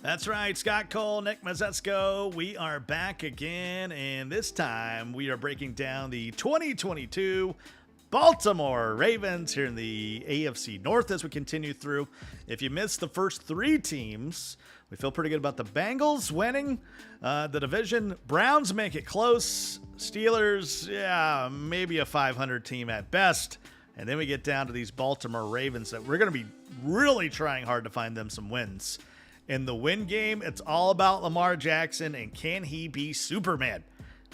That's right, Scott Cole, Nick Mazzetsko. We are back again, and this time we are breaking down the 2022 Baltimore Ravens here in the AFC North as we continue through. If you missed the first three teams, we feel pretty good about the Bengals winning the division. Browns make it close. Steelers, yeah, maybe a 500 team at best. And then we get down to these Baltimore Ravens that we're going to be really trying hard to find them some wins. In the win game, it's all about Lamar Jackson and can he be Superman?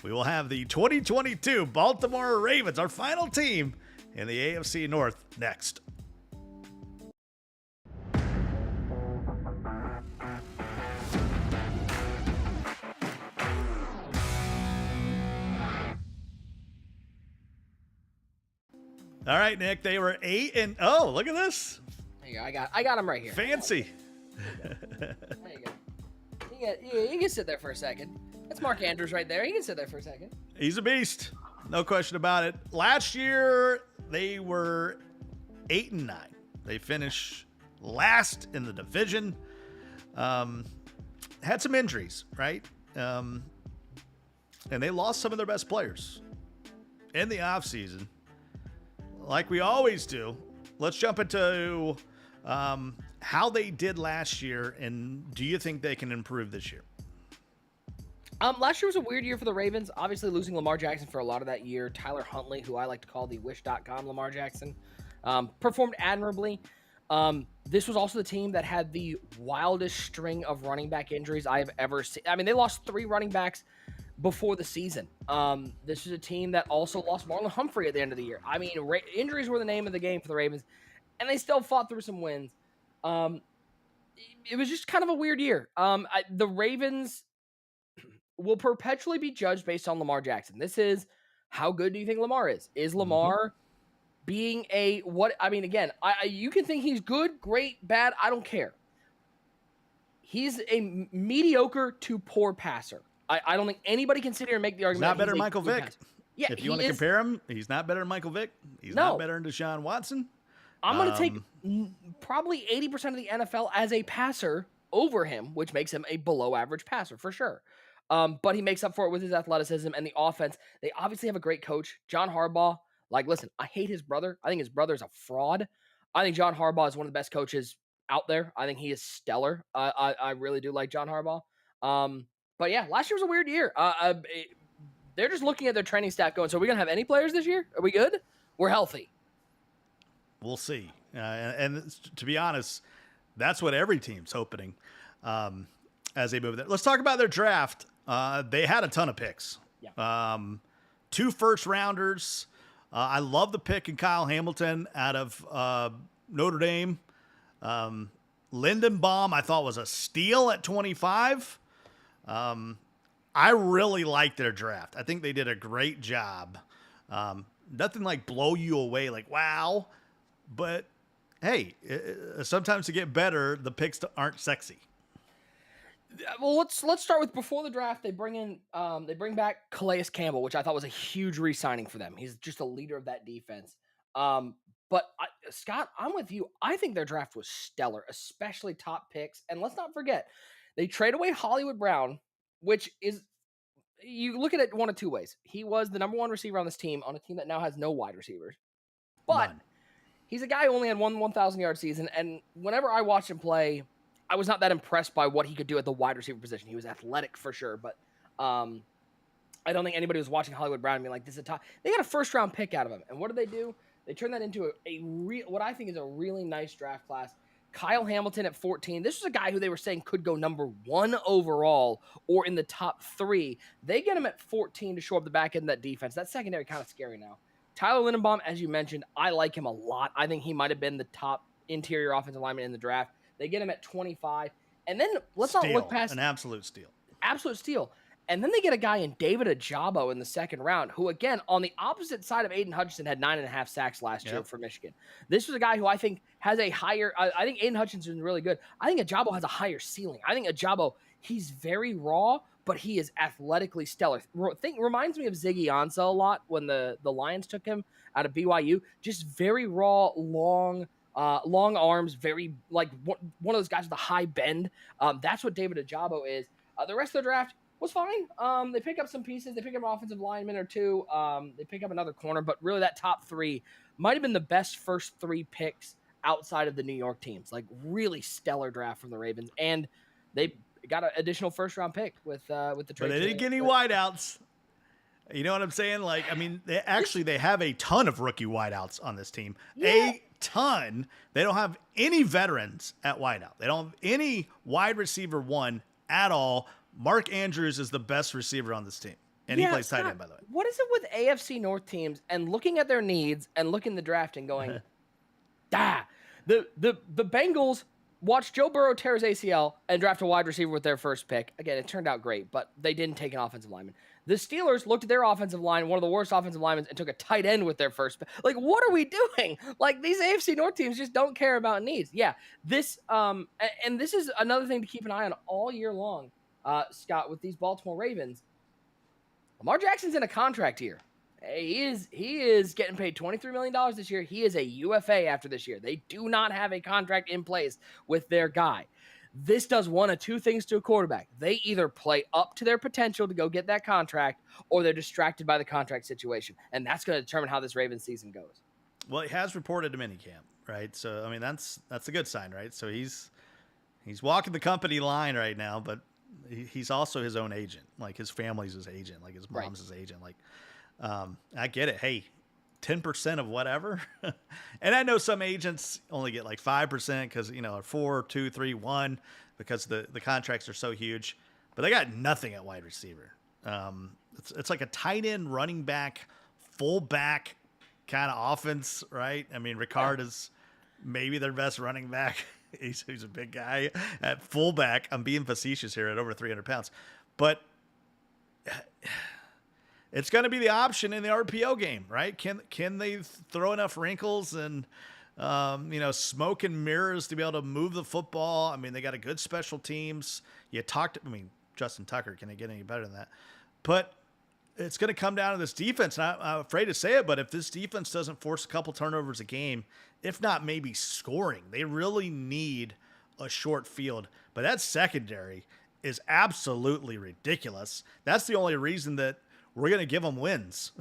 We will have the 2022 Baltimore Ravens, our final team in the AFC North, next. All right, Nick, they were 8-0. Look at this. There you go. I got him right here. Fancy. There you go. You can sit there for a second. That's Mark Andrews right there. You can sit there for a second. He's a beast. No question about it. Last year, they were 8-9. They finished last in the division. Had some injuries, right? And they lost some of their best players in the offseason. Like we always do, let's jump into how they did last year, and do you think they can improve this year? Last year was a weird year for the Ravens. Obviously, losing Lamar Jackson for a lot of that year. Tyler Huntley, who I like to call the Wish.com Lamar Jackson, performed admirably. This was also the team that had the wildest string of running back injuries I have ever seen. I mean, they lost 3 running backs before the season. This is a team that also lost Marlon Humphrey at the end of the year. I mean, injuries were the name of the game for the Ravens, and they still fought through some wins. It was just kind of a weird year. The Ravens will perpetually be judged based on Lamar Jackson. This is, how good do you think Lamar is? Is Lamar being a what? I mean, again, you can think he's good, great, bad. I don't care. He's a mediocre to poor passer. I don't think anybody can sit here and make the argument. He's not better than Michael Vick. Yeah, if you want to compare him, he's not better than Michael Vick. He's not better than Deshaun Watson. I'm going to take probably 80% of the NFL as a passer over him, which makes him a below average passer for sure. But he makes up for it with his athleticism and the offense. They obviously have a great coach, John Harbaugh. Like, listen, I hate his brother. I think his brother's a fraud. I think John Harbaugh is one of the best coaches out there. I think he is stellar. I really do like John Harbaugh. But yeah, last year was a weird year. They're just looking at their training staff going, so are we going to have any players this year? Are we good? We're healthy. We'll see. And to be honest, that's what every team's hoping as they move there. Let's talk about their draft. They had a ton of picks. Yeah. 2 first-rounders. I love the pick in Kyle Hamilton out of Notre Dame. Lindenbaum, I thought, was a steal at 25. I really like their draft. I think they did a great job. Nothing like blow you away, like, wow. But, hey, sometimes to get better, the picks aren't sexy. Well, let's start with before the draft. They bring back Calais Campbell, which I thought was a huge re-signing for them. He's just a leader of that defense. But Scott, I'm with you. I think their draft was stellar, especially top picks. And let's not forget, they trade away Hollywood Brown, which is, you look at it one of two ways. He was the number 1 receiver on this team, on a team that now has no wide receivers. But he's a guy who only had one 1,000-yard season. And whenever I watched him play, I was not that impressed by what he could do at the wide receiver position. He was athletic for sure, but I don't think anybody was watching Hollywood Brown and being like, this is a top. They got a first-round pick out of him. And what did they do? They turned that into what I think is a really nice draft class. Kyle Hamilton at 14. This was a guy who they were saying could go number 1 overall or in the top 3. They get him at 14 to show up the back end of that defense. That secondary kind of scary now. Tyler Lindenbaum, as you mentioned, I like him a lot. I think he might have been the top interior offensive lineman in the draft. They get him at 25. And then let's not look past... An absolute steal. Absolute steal. And then they get a guy in David Ajabo in the second round, who, again, on the opposite side of Aiden Hutchinson, had 9.5 sacks last year for Michigan. This was a guy who I think has a higher... I think Aiden Hutchinson is really good. I think Ajabo has a higher ceiling. I think Ajabo, he's very raw, but he is athletically stellar. Reminds me of Ziggy Ansah a lot when the Lions took him out of BYU. Just very raw, long, long arms, very like one of those guys with a high bend. That's what David Ajabo is. The rest of the draft was fine. They pick up some pieces. They pick up an offensive lineman or two. They pick up another corner, but really that top three might have been the best first three picks outside of the New York teams. Like really stellar draft from the Ravens, and they got an additional first round pick with the trade. But they didn't get any wideouts. You know what I'm saying? Like, I mean, they have a ton of rookie wideouts on this team. Yeah. A ton. They don't have any veterans at wideout. They don't have any wide receiver one at all. Mark Andrews is the best receiver on this team. And he plays tight end, by the way. What is it with AFC North teams and looking at their needs and looking at the draft and going, the Bengals watched Joe Burrow tear his ACL and draft a wide receiver with their first pick. Again, it turned out great, but they didn't take an offensive lineman. The Steelers looked at their offensive line, one of the worst offensive linemen, and took a tight end with their first pick. Like, what are we doing? Like, these AFC North teams just don't care about needs. Yeah, this and this is another thing to keep an eye on all year long, Scott, with these Baltimore Ravens. Lamar Jackson's in a contract year. He is getting paid $23 million this year. He is a UFA after this year. They do not have a contract in place with their guy. This does one of two things to a quarterback. They either play up to their potential to go get that contract, or they're distracted by the contract situation. And that's going to determine how this Ravens season goes. Well, he has reported to minicamp, right? So, I mean, that's a good sign, right? So he's walking the company line right now, but he's also his own agent. Like, his family's his agent. Like, his mom's his agent. Like, I get it. Hey, 10% of whatever. And I know some agents only get like 5% because, 4, 2, 3, 1, because the contracts are so huge, but they got nothing at wide receiver. It's like a tight end, running back, full back kind of offense, right? I mean, Ricard is maybe their best running back. He's a big guy at fullback. I'm being facetious here at over 300 pounds, but it's going to be the option in the RPO game, right? Can they throw enough wrinkles and, smoke and mirrors to be able to move the football? I mean, they got a good special teams. Justin Tucker, can they get any better than that? But it's going to come down to this defense. And I'm afraid to say it, but if this defense doesn't force a couple turnovers a game, if not maybe scoring, they really need a short field. But that secondary is absolutely ridiculous. That's the only reason that we're going to give them wins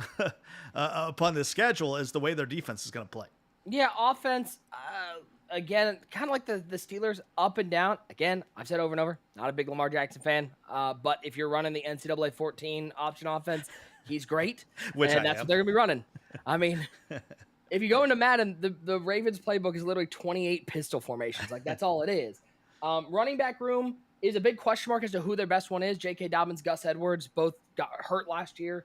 upon this schedule is the way their defense is going to play. Yeah, offense, again, kind of like the Steelers, up and down. Again, I've said over and over, not a big Lamar Jackson fan, but if you're running the NCAA 14 option offense, he's great, and that's what they're going to be running. I mean, if you go into Madden, the Ravens playbook is literally 28 pistol formations. Like, that's all it is. Running back room is a big question mark as to who their best one is. J.K. Dobbins, Gus Edwards, both got hurt last year.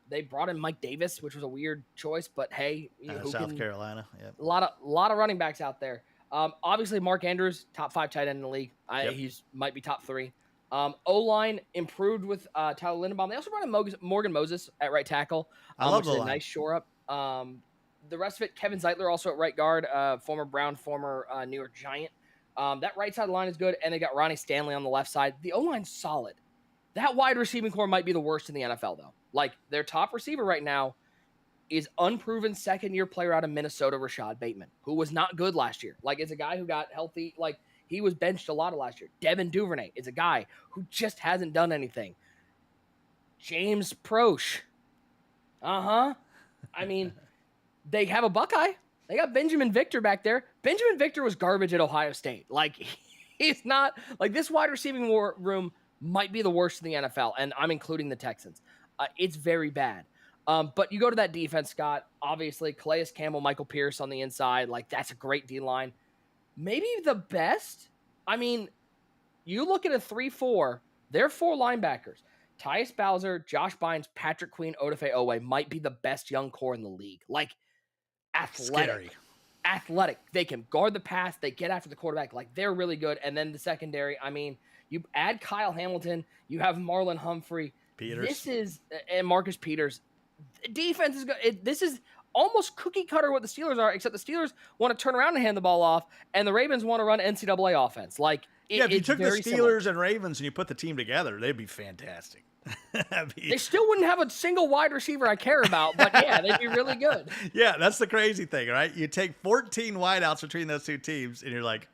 They brought in Mike Davis, which was a weird choice, but hey, South Carolina. Yep. A lot of running backs out there. Obviously Mark Andrews, top 5 tight end in the league. He's might be top 3. O-line improved with Tyler Linderbaum. They also brought in Morgan Moses at right tackle. I love which is a nice shore up. The rest of it, Kevin Zeitler also at right guard, former Brown, former New York Giant. That right side line is good, and they got Ronnie Stanley on the left side. The O-line's solid. That wide receiving core might be the worst in the NFL, though. Like, their top receiver right now is unproven second-year player out of Minnesota, Rashad Bateman, who was not good last year. Like, it's a guy who got healthy. Like, he was benched a lot of last year. Devin Duvernay is a guy who just hasn't done anything. James Proche. I mean, they have a Buckeye. They got Benjamin Victor back there. Benjamin Victor was garbage at Ohio State. Like, he's not – like, this wide receiving room might be the worst in the NFL, and I'm including the Texans. It's very bad. But you go to that defense, Scott. Obviously, Calais Campbell, Michael Pierce on the inside. Like, that's a great D-line. Maybe the best. I mean, you look at a 3-4. They're 4 linebackers. Tyus Bowser, Josh Bynes, Patrick Queen, Odafe Owe might be the best young core in the league. Like, athletic. They can guard the pass. They get after the quarterback. Like, they're really good. And then the secondary, I mean, you add Kyle Hamilton. You have Marlon Humphrey. And Marcus Peters. Defense is good. This is almost cookie cutter what the Steelers are, except the Steelers want to turn around and hand the ball off, and the Ravens want to run NCAA offense. Like, if you took the Steelers similar. And Ravens and you put the team together, they'd be fantastic. I They mean, still wouldn't have a single wide receiver I care about, but yeah, they'd be really good. yeah, that's the crazy thing, right? You take 14 wideouts between those two teams, and you're like,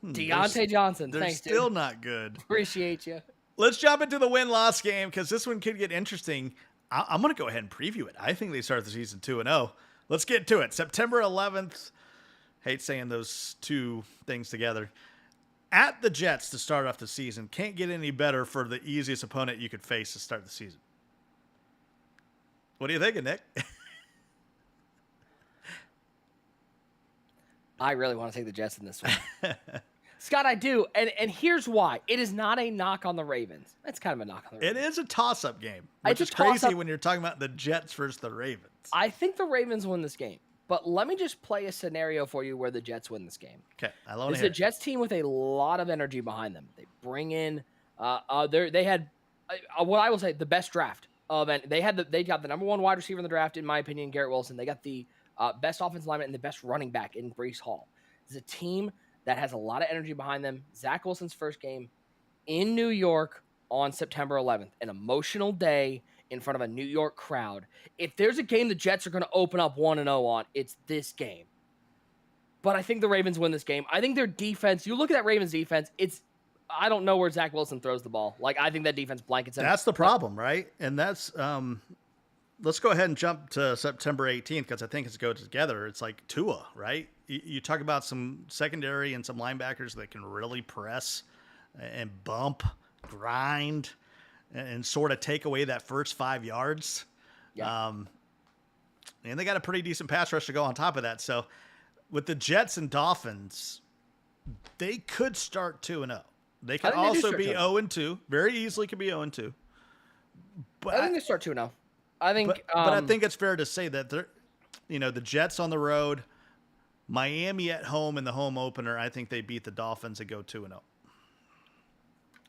Deontay Johnson, they're thanks, dude. still not good. Appreciate you. Let's jump into the win-loss game because this one could get interesting. I'm going to go ahead and preview it. I think they start the season 2-0. Let's get to it. September 11th. Hate saying those two things together. At the Jets to start off the season. Can't get any better for the easiest opponent you could face to start the season. What are you thinking, Nick? I really want to take the Jets in this one. Scott, I do. And here's why. It is not a knock on the Ravens. That's kind of a knock on the It Ravens. is a toss-up game, which It's is a crazy toss-up. when you're talking about the Jets versus the Ravens. I think the Ravens win this game. But let me just play a scenario for you where the Jets win this game. Okay, I love This to is a hear it. Jets team with a lot of energy behind them. They bring in they had what I will say the best draft of, and they got the number one wide receiver in the draft in my opinion, Garrett Wilson. They got the best offensive lineman and the best running back in Brees Hall. It's a team that has a lot of energy behind them. Zach Wilson's first game in New York on September 11th, an emotional day in front of a New York crowd. If there's a game the Jets are going to open up 1-0 on, it's this game. But I think the Ravens win this game. I think their defense, you look at that Ravens defense, I don't know where Zach Wilson throws the ball. Like, I think that defense blankets him. That's the problem, right? And that's let's go ahead and jump to September 18th because I think it's go together. It's like Tua, right? You talk about some secondary and some linebackers that can really press and bump, grind, and sort of take away that first 5 yards. Yeah. And they got a pretty decent pass rush to go on top of that. So with the Jets and Dolphins, they could start 2-0. They could I think they do also start be 2-0. 0-2. Very easily could be 0-2. But I think they start 2-0. I think but I think it's fair to say that they're, the Jets on the road, Miami at home in the home opener. I think they beat the Dolphins and go 2-0.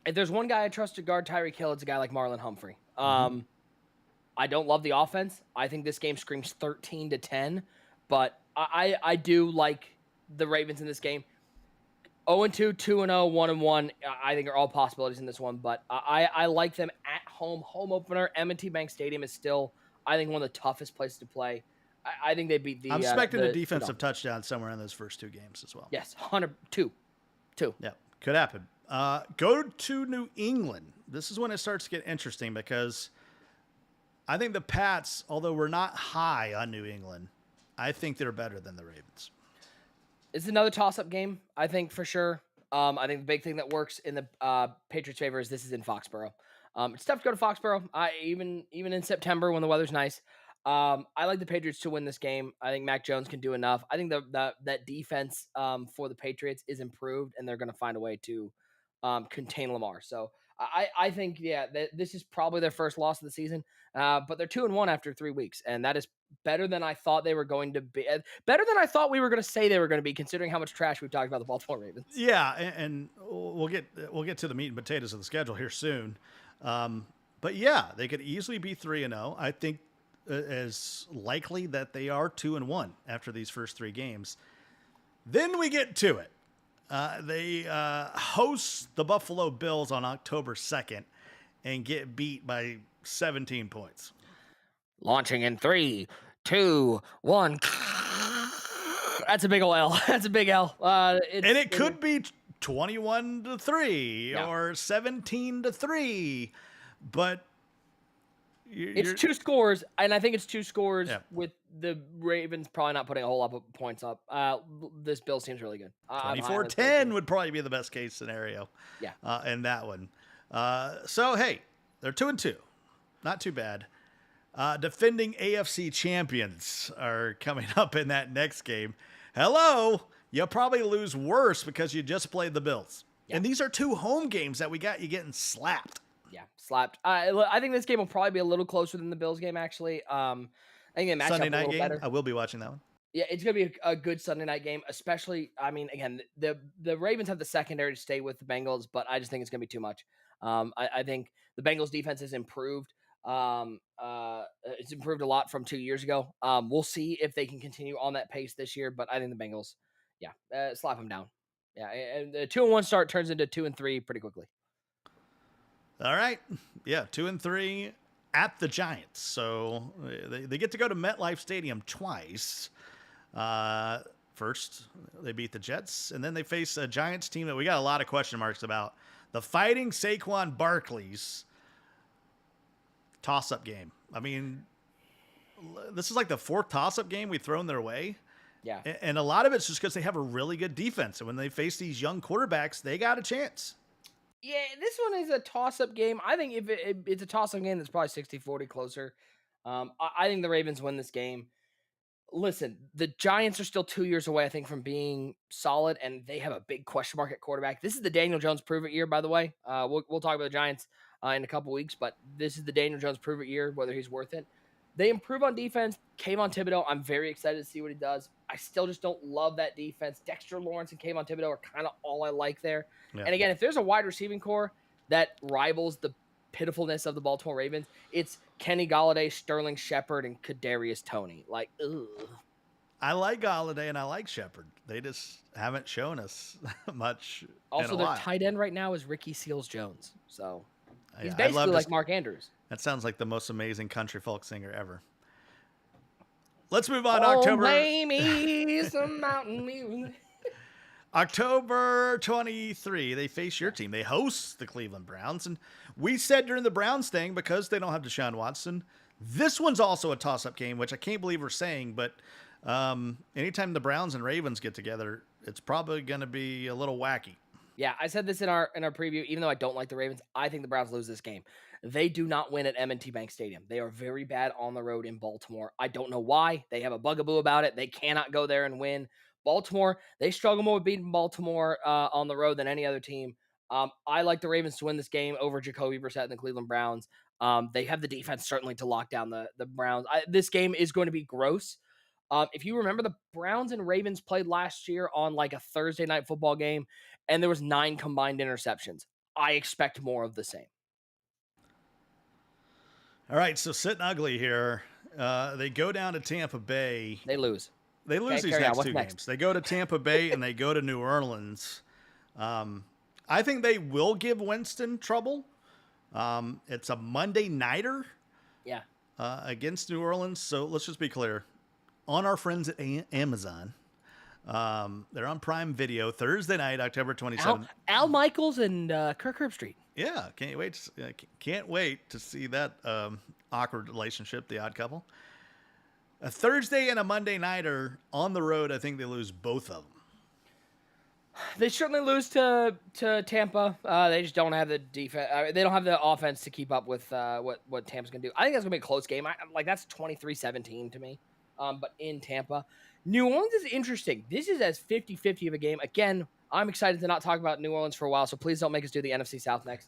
if there's one guy I trust to guard Tyreek Hill, it's a guy like Marlon Humphrey. I don't love the offense. I think this game screams 13-10, but I do like the Ravens in this game. 0-2, 2-0, 1-1. I think are all possibilities in this one, but I like them at home. Home opener, M&T Bank Stadium is still, I think, one of the toughest places to play. I think they beat the. I'm expecting the a defensive Dolphins. touchdown somewhere in those first two games as well. Yes, 102. Yeah, could happen. Go to New England. This is when it starts to get interesting because I think the Pats, although we're not high on New England, I think they're better than the Ravens. It's another toss-up game, I think, for sure. I think the big thing that works in the Patriots' favor is this is in Foxborough. It's tough to go to Foxborough, even in September when the weather's nice. I like the Patriots to win this game. I think Mac Jones can do enough. I think that defense for the Patriots is improved, and they're going to find a way to contain Lamar. So I think, this is probably their first loss of the season, but they're 2-1 after 3 weeks, and that is better than I thought they were going to be. Better than I thought we were going to say they were going to be, considering how much trash we've talked about the Baltimore Ravens. Yeah, and we'll get to the meat and potatoes of the schedule here soon. But yeah, they could easily be 3-0. I think as likely that they are 2-1 after these first 3 games. Then we get to it. They host the Buffalo Bills on October 2nd and get beat by 17 points. Launching in 3, 2, 1. That's a big ol' L. That's a big L. And it could be 21-3 Yeah. or 17-3, but It's 2 scores, and I think it's 2 scores Yeah. with the Ravens probably not putting a whole lot of points up. This Bills team's really good. 24-10 would probably be the best case scenario. Yeah. In that one. So hey, they're 2-2, not too bad. Defending AFC champions are coming up in that next game. Hello, you'll probably lose worse because you just played the Bills, and these are 2 home games that we got you getting slapped. Yeah, slapped. I think this game will probably be a little closer than the Bills game, actually. I think they match Sunday up a night little game. better. I will be watching that one. Yeah, it's gonna be a good Sunday night game, especially. I mean, again, the Ravens have the secondary to stay with the Bengals, but I just think it's gonna be too much. I think the Bengals defense has improved. It's improved a lot from 2 years ago. We'll see if they can continue on that pace this year, but I think the Bengals, slap them down. Yeah, and the 2-1 start turns into 2-3 pretty quickly. All right. Yeah, 2-3 at the Giants. So they get to go to MetLife Stadium twice. Uh, First, they beat the Jets, and then they face a Giants team that we got a lot of question marks about. The Fighting Saquon Barkley's toss-up game. I mean, this is like the fourth toss-up game we've thrown their way. Yeah. And a lot of it's just because they have a really good defense. And when they face these young quarterbacks, they got a chance. Yeah, this one is a toss-up game. I think if it's a toss-up game, that's probably 60-40 closer. I think the Ravens win this game. Listen, the Giants are still 2 years away, I think, from being solid, and they have a big question mark at quarterback. This is the Daniel Jones prove-it year, by the way. We'll talk about the Giants in a couple weeks, but this is the Daniel Jones prove-it year, whether he's worth it. They improve on defense. Kayvon Thibodeau, I'm very excited to see what he does. I still just don't love that defense. Dexter Lawrence and Kayvon Thibodeau are kind of all I like there. Yeah. And again, if there's a wide receiving core that rivals the pitifulness of the Baltimore Ravens, it's Kenny Galladay, Sterling Shepard, and Kadarius Toney. Like, ugh. I like Galladay and I like Shepard. They just haven't shown us much. Also, in a their while. tight end right now is Ricky Seals-Jones. So he's Yeah, I'd basically love to like Mark Andrews. That sounds like the most amazing country folk singer ever. Let's move on. Oh, October. Mamie, some mountain music. October 23, they face your team. They host the Cleveland Browns. And we said during the Browns thing, because they don't have Deshaun Watson, this one's also a toss-up game, which I can't believe we're saying. But anytime the Browns and Ravens get together, it's probably going to be a little wacky. Yeah, I said this in our preview. Even though I don't like the Ravens, I think the Browns lose this game. They do not win at M&T Bank Stadium. They are very bad on the road in Baltimore. I don't know why. They have a bugaboo about it. They cannot go there and win. Baltimore, they struggle more with beating Baltimore on the road than any other team. I like the Ravens to win this game over Jacoby Brissett and the Cleveland Browns. They have the defense certainly to lock down the Browns. This game is going to be gross. If you remember, the Browns and Ravens played last year on like a Thursday night football game, and there was 9 combined interceptions. I expect more of the same. All right, so sitting ugly here. They go down to Tampa Bay. They lose. They lose these next two games. They go to Tampa Bay and they go to New Orleans. I think they will give Winston trouble. It's a Monday nighter. Yeah. Against New Orleans. So let's just be clear. On our friends at Amazon, they're on Prime Video Thursday night, October 27th. Al Michaels and Kirk Herbstreit. Yeah, can't wait to see that awkward relationship, the odd couple. A Thursday and a Monday nighter on the road. I think they lose both of them. They certainly lose to Tampa. They just don't have the defense. They don't have the offense to keep up with what Tampa's going to do. I think that's going to be a close game. That's 23-17 to me. But in Tampa. New Orleans is interesting. This is as 50-50 of a game. Again, I'm excited to not talk about New Orleans for a while, so please don't make us do the NFC South next.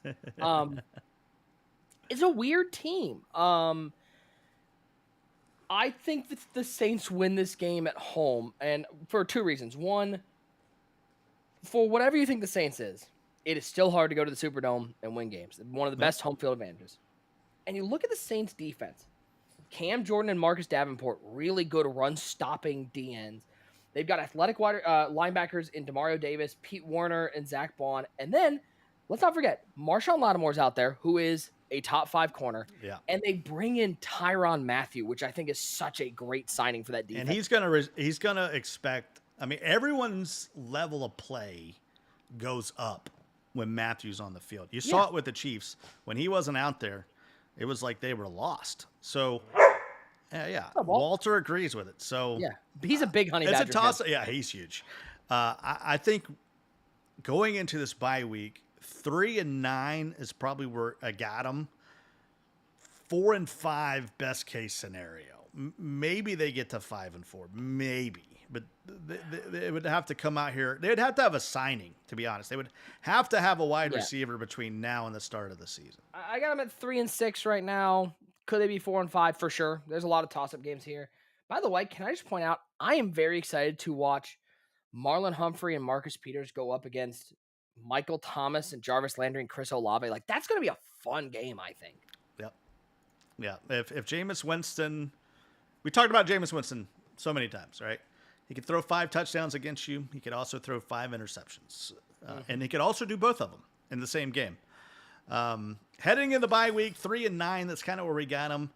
It's a weird team. I think that the Saints win this game at home, and for 2 reasons. One, for whatever you think the Saints is, it is still hard to go to the Superdome and win games. One of the best home field advantages. And you look at the Saints defense. Cam Jordan and Marcus Davenport, really good run-stopping DNs. They've got athletic linebackers in Demario Davis, Pete Warner, and Zach Bond. And then, let's not forget, Marshawn Lattimore's out there, who is a top 5 corner. Yeah. And they bring in Tyrann Mathieu, which I think is such a great signing for that defense. And he's gonna expect. I mean, everyone's level of play goes up when Matthew's on the field. You saw it with the Chiefs when he wasn't out there. It was like they were lost. So, yeah. Walter agrees with it. So, yeah, he's a big honey badger. It's a toss. Yeah, he's huge. I think going into this bye week, 3-9 is probably where I got them. 4-5 best case scenario. Maybe they get to 5-4. Maybe, but they would have to come out here. They'd have to have a signing. To be honest, they would have to have a wide receiver between now and the start of the season. I got them at 3-6 right now. Could they be 4-5 for sure? There's a lot of toss-up games here. By the way, can I just point out, I am very excited to watch Marlon Humphrey and Marcus Peters go up against Michael Thomas and Jarvis Landry and Chris Olave. Like, that's going to be a fun game, I think. Yep. Yeah. If Jameis Winston, we talked about Jameis Winston so many times, right? He could throw 5 touchdowns against you. He could also throw 5 interceptions. And he could also do both of them in the same game. Heading in the bye week, 3-9. That's kind of where we got them.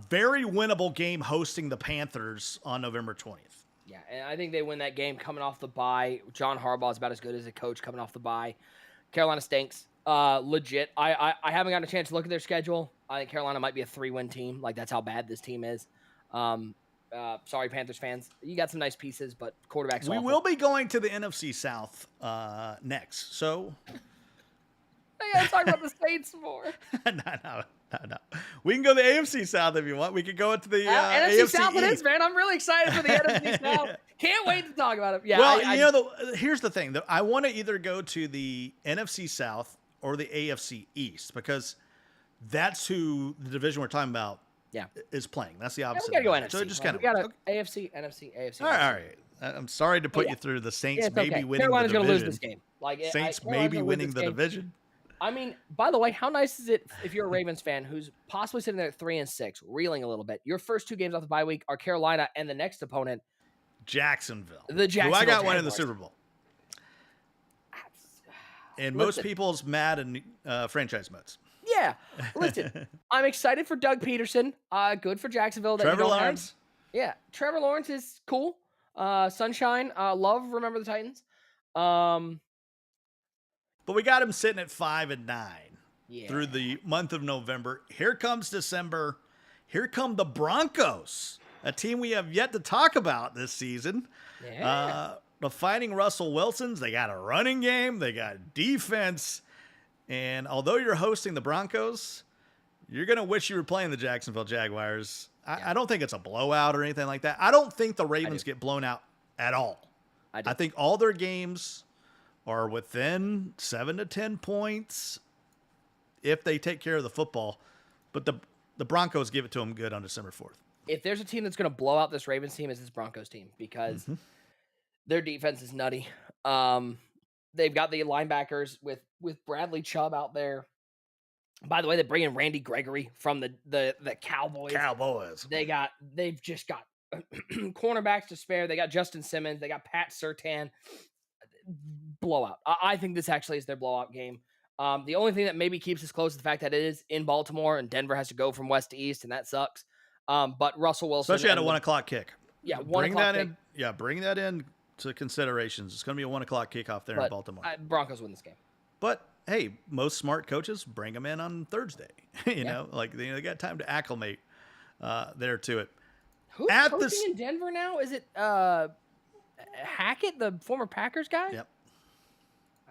Very winnable game hosting the Panthers on November 20th. Yeah, and I think they win that game coming off the bye. John Harbaugh is about as good as a coach coming off the bye. Carolina stinks. Legit. I haven't gotten a chance to look at their schedule. I think Carolina might be a 3-win team. Like, that's how bad this team is. Sorry, Panthers fans. You got some nice pieces, but quarterback's We awful. will be going to the NFC South next. So I gotta talk about the Saints more. no. We can go to the AFC South if you want. We could go into the NFC AFC South it East. is, man. I'm really excited for the NFC South. Can't wait to talk about it. Yeah. Well, here's the thing. I want to either go to the NFC South or the AFC East because that's who the division we're talking about is playing. That's the opposite. We gotta go NFC. So it just kind of we got AFC, NFC, AFC. All right. I'm sorry to put you through the Saints maybe winning Carolina's the division. Gonna lose this game. Saints maybe winning the division. I mean, by the way, how nice is it if you're a Ravens fan who's possibly sitting there at 3-6, reeling a little bit? Your first 2 games off the bye week are Carolina and the next opponent, Jacksonville. The Jacksonville who I got Jaguars. one in the Super Bowl. And most people's mad in franchise modes. Yeah. Listen, I'm excited for Doug Peterson. Good for Jacksonville. Trevor Lawrence? Yeah. Trevor Lawrence is cool. Sunshine. Love Remember the Titans. But we got him sitting at 5-9 Yeah. through the month of November. Here comes December. Here come the Broncos, a team we have yet to talk about this season. Yeah. The Fighting Russell Wilsons, they got a running game, they got defense. And although you're hosting the Broncos, you're going to wish you were playing the Jacksonville Jaguars. I don't think it's a blowout or anything like that. I don't think the Ravens get blown out at all. I think all their games are within 7 to 10 points if they take care of the football. But the Broncos give it to them good on December 4th. If there's a team that's going to blow out this Ravens team, it's this Broncos team because their defense is nutty. They've got the linebackers with Bradley Chubb out there. By the way, they bring in Randy Gregory from the Cowboys. They've just got cornerbacks to spare. They got Justin Simmons. They got Pat Surtain. Blowout. I think this actually is their blowout game. The only thing that maybe keeps us close is the fact that it is in Baltimore and Denver has to go from west to east, and that sucks. But Russell Wilson, especially at a 1 o'clock kick. Yeah, bring that in. Yeah, bring that in to considerations. It's going to be a 1 o'clock kickoff there in Baltimore. Broncos win this game. But hey, most smart coaches bring them in on Thursday. you know, they got time to acclimate there to it. Who's coaching in Denver now? Is it Hackett, the former Packers guy? Yep.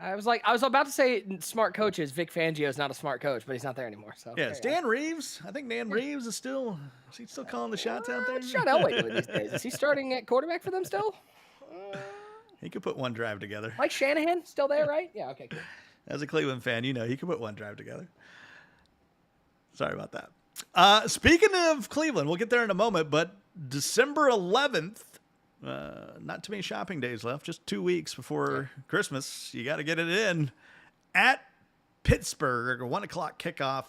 I was about to say smart coaches. Vic Fangio is not a smart coach, but he's not there anymore. So yeah, it's Dan Reeves. I think Dan Reeves is still calling the shots out there. What's Sean Elway doing these days? Is he starting at quarterback for them still? He could put one drive together. Mike Shanahan still there, right? Yeah. Okay. Cool. As a Cleveland fan, you know he could put one drive together. Sorry about that. Speaking of Cleveland, we'll get there in a moment. But December 11th. Not too many shopping days left, just 2 weeks before Christmas. You got to get it in at Pittsburgh, a 1 o'clock kickoff.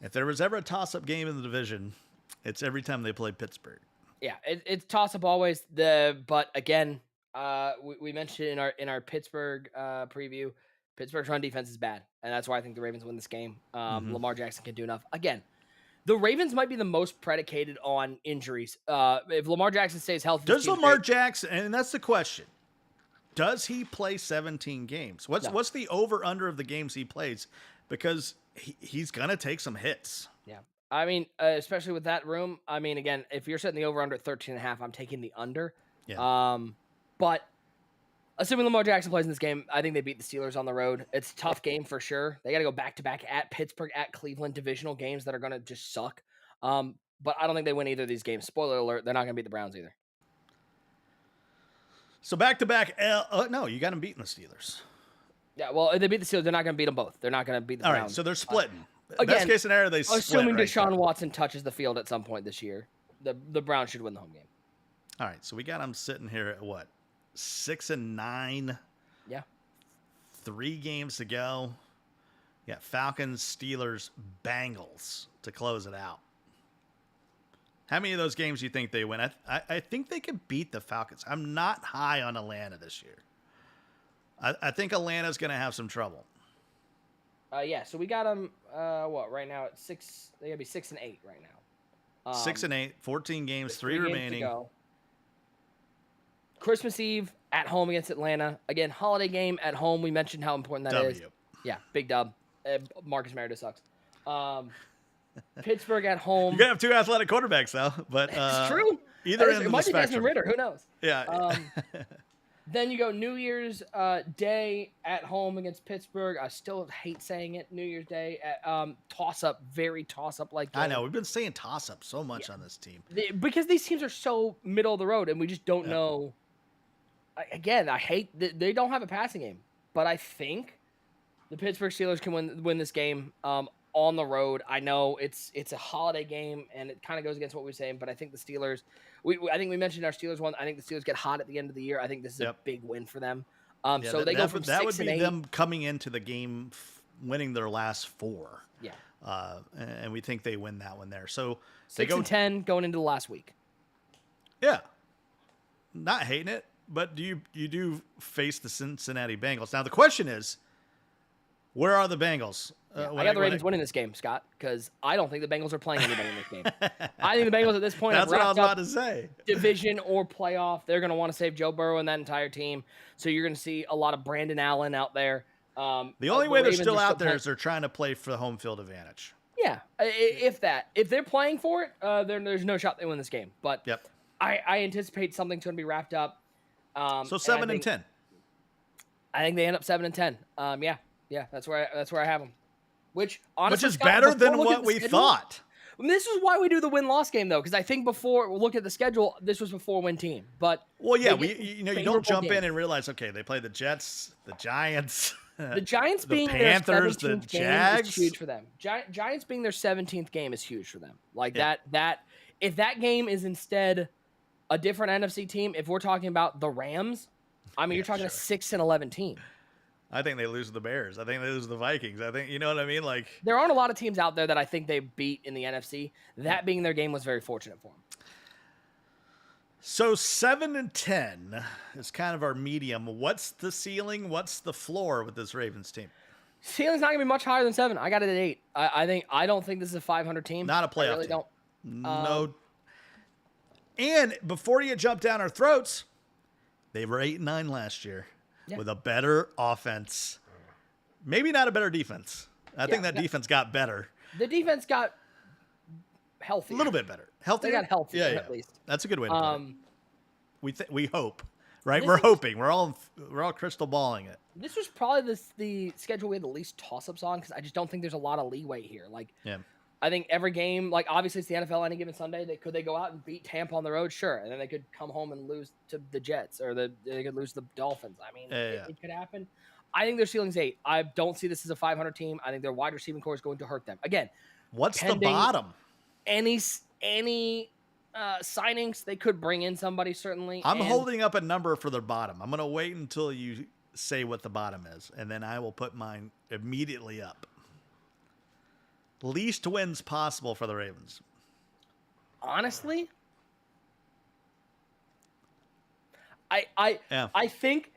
If there was ever a toss-up game in the division, it's every time they play Pittsburgh. Yeah, it's toss-up always. But again, we mentioned in our Pittsburgh preview, Pittsburgh's run defense is bad, and that's why I think the Ravens win this game. Lamar Jackson can do enough. Again, the Ravens might be the most predicated on injuries. If Lamar Jackson stays healthy, does Lamar Jackson? And that's the question. Does he play 17 games? What's the over/under of the games he plays? Because he's gonna take some hits. Yeah, I mean, especially with that room. I mean, again, if you're setting the over/under at 13.5, I'm taking the under. Yeah. But assuming Lamar Jackson plays in this game, I think they beat the Steelers on the road. It's a tough game for sure. They got to go back-to-back at Pittsburgh, at Cleveland, divisional games that are going to just suck. But I don't think they win either of these games. Spoiler alert, they're not going to beat the Browns either. So back-to-back, no, you got them beating the Steelers. Yeah, well, if they beat the Steelers, they're not going to beat them both. They're not going to beat the Browns. All right, so they're splitting. Again, best case scenario, they split. Assuming Deshaun Watson touches the field at some point this year, the Browns should win the home game. All right, so we got them sitting here at what? 6-9. Yeah. 3 games to go. Yeah, Falcons, Steelers, Bengals to close it out. How many of those games do you think they win? I think they could beat the Falcons. I'm not high on Atlanta this year. I think Atlanta's going to have some trouble. Yeah, so we got them. What right now at 6? They gotta be 6-8 right now. 6-8, 14 games, With 3 games to remaining. go. Christmas Eve at home against Atlanta. Again, holiday game at home. We mentioned how important that is. W. Yeah, big dub. Marcus Mariota sucks. Pittsburgh at You're home. gonna have 2 athletic quarterbacks though, but It's true. either end It of the might be Desmond spectrum. Ritter. Who knows? Yeah. Then you go New Year's Day at home against Pittsburgh. I still hate saying it. New Year's Day at toss up, very toss up like I know we've been saying toss up so much on this team because these teams are so middle of the road, and we just don't know. Again, I hate that they don't have a passing game, but I think the Pittsburgh Steelers can win this game on the road. I know it's a holiday game, and it kind of goes against what we're saying, but I think the Steelers. I think we mentioned our Steelers one. I think the Steelers get hot at the end of the year. I think this is a big win for them. So they go from 6 would and be 8. them coming into the game winning their last 4. Yeah. And we think they win that one there. So 6 and 10 going into the last week. Yeah. Not hating it, but you do face the Cincinnati Bengals. Now the question is, where are the Bengals? I got the Ravens winning this game, Scott, because I don't think the Bengals are playing anybody in this game. I think the Bengals at this point That's have what I was wrapped about up to say. division or playoff. They're going to want to save Joe Burrow and that entire team. So you're going to see a lot of Brandon Allen out there. The only way they're still out there is they're trying to play for the home field advantage. Yeah, if they're playing for it, there's no shot they win this game. But I anticipate something's going to be wrapped up. So 7 and 10. I think they end up 7 and 10. Yeah, that's where I have them. Which honestly, is Scott, better than we what we thought. This is why we do the win-loss game though, because I think before we look at the schedule, this was a 4-win team. But you don't jump in and realize, okay, they play the Jets, the Giants. The Giants the being Panthers, their 17th the game Jags. is huge for them. Giants being their 17th game is huge for them. Like that if that game is instead a different NFC team, if we're talking about the Rams, I mean you're talking a 6-11 team. I think they lose to the Bears. I think they lose to the Vikings. I think, you know what I mean? Like, there aren't a lot of teams out there that I think they beat in the NFC. That being their game was very fortunate for them. So 7 and 10 is kind of our medium. What's the ceiling? What's the floor with this Ravens team? Ceiling's not gonna be much higher than 7. I got it at 8. I don't think this is a 500 team. Not a playoff I really team. Don't. No. And before you jump down our throats, they were 8-9 last year with a better offense. Maybe not a better defense. I think that defense got better. The defense got healthy. A little bit better. Healthier? They got healthier at least. That's a good way to put it. We hope, right? We're hoping. We're all crystal balling it. This was probably the schedule we had the least toss-ups on because I just don't think there's a lot of leeway here. I think every game, like obviously it's the NFL any given Sunday. Could they go out and beat Tampa on the road? Sure. And then they could come home and lose to the Jets or they could lose to the Dolphins. I mean, it could happen. I think their ceiling's 8. I don't see this as a 500 team. I think their wide receiving core is going to hurt them. Again, what's the bottom? Any signings, they could bring in somebody, certainly. I'm holding up a number for their bottom. I'm going to wait until you say what the bottom is, and then I will put mine immediately up. Least wins possible for the Ravens. Honestly, I think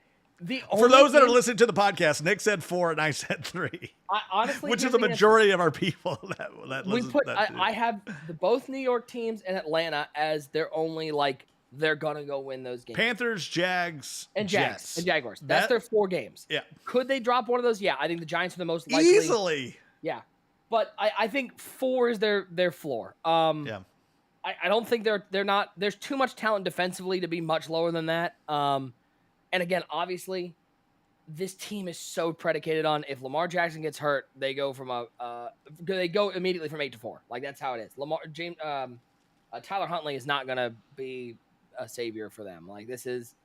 for those that are listening to the podcast, Nick said 4 and I said 3. Honestly, which is the majority of our people that we listen put. to that. I have both New York teams and Atlanta as their only they're gonna go win those games. Panthers, Jags, and Jets. and Jaguars. That's their 4 games. Yeah. Could they drop one of those? Yeah, I think the Giants are the most likely. Easily. Yeah, but I think 4 is their floor. I don't think they're not. There's too much talent defensively to be much lower than that. And again, obviously, this team is so predicated on if Lamar Jackson gets hurt, they go immediately from 8 to 4. Like that's how it is. Tyler Huntley is not gonna be a savior for them. Like this is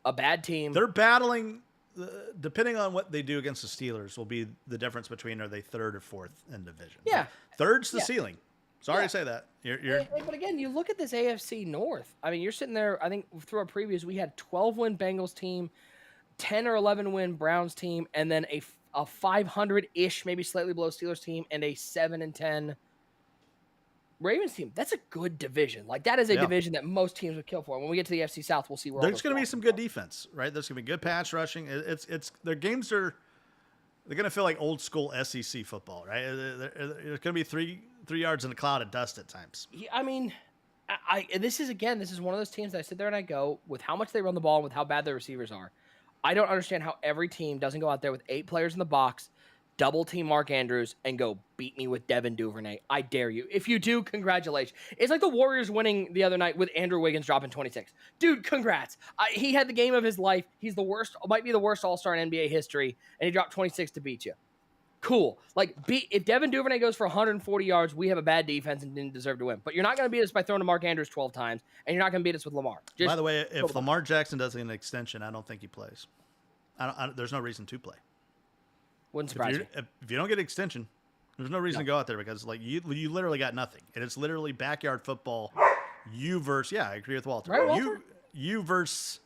a bad team. They're battling. Depending on what they do against the Steelers, will be the difference between are they 3rd or 4th in division. Yeah, third's the ceiling. Sorry to say that. But again, you look at this AFC North. I mean, you're sitting there. I think through our previews, we had 12-win Bengals team, 10 or 11-win Browns team, and then a 500-ish, maybe slightly below Steelers team, and a 7-10 Ravens team. That's a good division. Like that is a division that most teams would kill for. When we get to the FC South, we'll see where there's going to be some good defense, right? There's going to be good pass rushing. It's their games are They're going to feel like old school SEC football, right? There's going to be three yards in a cloud of dust at times. Yeah, I mean, this is one of those teams that I sit there and I go, with how much they run the ball and with how bad their receivers are, I don't understand how every team doesn't go out there with 8 players in the box, double team Mark Andrews, and go beat me with Devin Duvernay. I dare you. If you do, congratulations. It's like the Warriors winning the other night with Andrew Wiggins dropping 26. Dude, congrats. He had the game of his life. He's the worst, might be the worst All-Star in NBA history, and he dropped 26 to beat you. Cool. Like, if Devin Duvernay goes for 140 yards, we have a bad defense and didn't deserve to win. But you're not going to beat us by throwing to Mark Andrews 12 times, and you're not going to beat us with Lamar. By the way, if Lamar Jackson does an extension, I don't think he plays. There's no reason to play. Wouldn't surprise me. If you don't get an extension, there's no reason to go out there because like you literally got nothing. And it's literally backyard football. You versus I agree with Walter. Right, Walter? You versus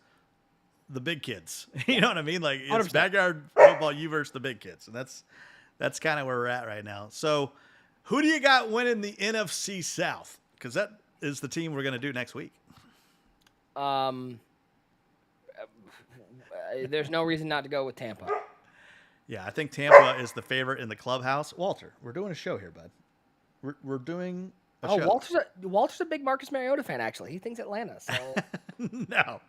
the big kids. You know what I mean? Like it's 100%. backyard football, you versus the big kids. And that's kind of where we're at right now. So who do you got winning the NFC South? Because that is the team we're going to do next week. There's no reason not to go with Tampa. Yeah, I think Tampa is the favorite in the clubhouse. Walter, we're doing a show here, bud. We're doing a show. Walter's a big Marcus Mariota fan, actually. He thinks Atlanta. So No.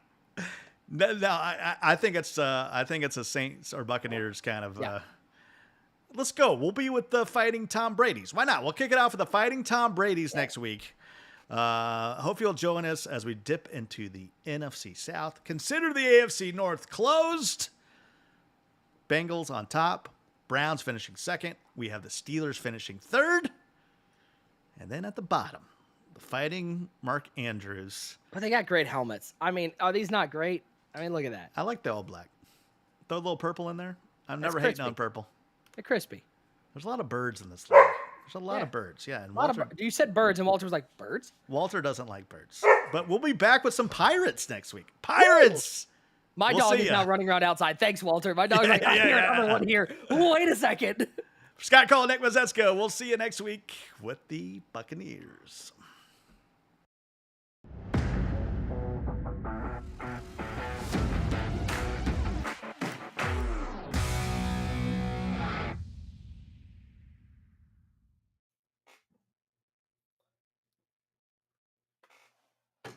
I think it's a Saints or Buccaneers kind of. Yeah. Let's go. We'll be with the Fighting Tom Brady's. Why not? We'll kick it off with the Fighting Tom Brady's next week. Hope you'll join us as we dip into the NFC South. Consider the AFC North closed. Bengals on top. Browns finishing second. We have the Steelers finishing third. And then at the bottom, the Fighting Mark Andrews. But they got great helmets. I mean, are these not great? I mean, look at that. I like the all black. Throw a little purple in there. I'm never crispy. hating on purple. They're crispy. There's a lot of birds in this league. There's a lot of birds. Yeah. And You said birds, and Walter was like, birds? Walter doesn't like birds. But we'll be back with some Pirates next week. Pirates! My dog is now running around outside. Thanks, Walter. My dog's like, I hear another one here. Wait a second. Scott Cole, Nick Mazzesko. We'll see you next week with the Buccaneers.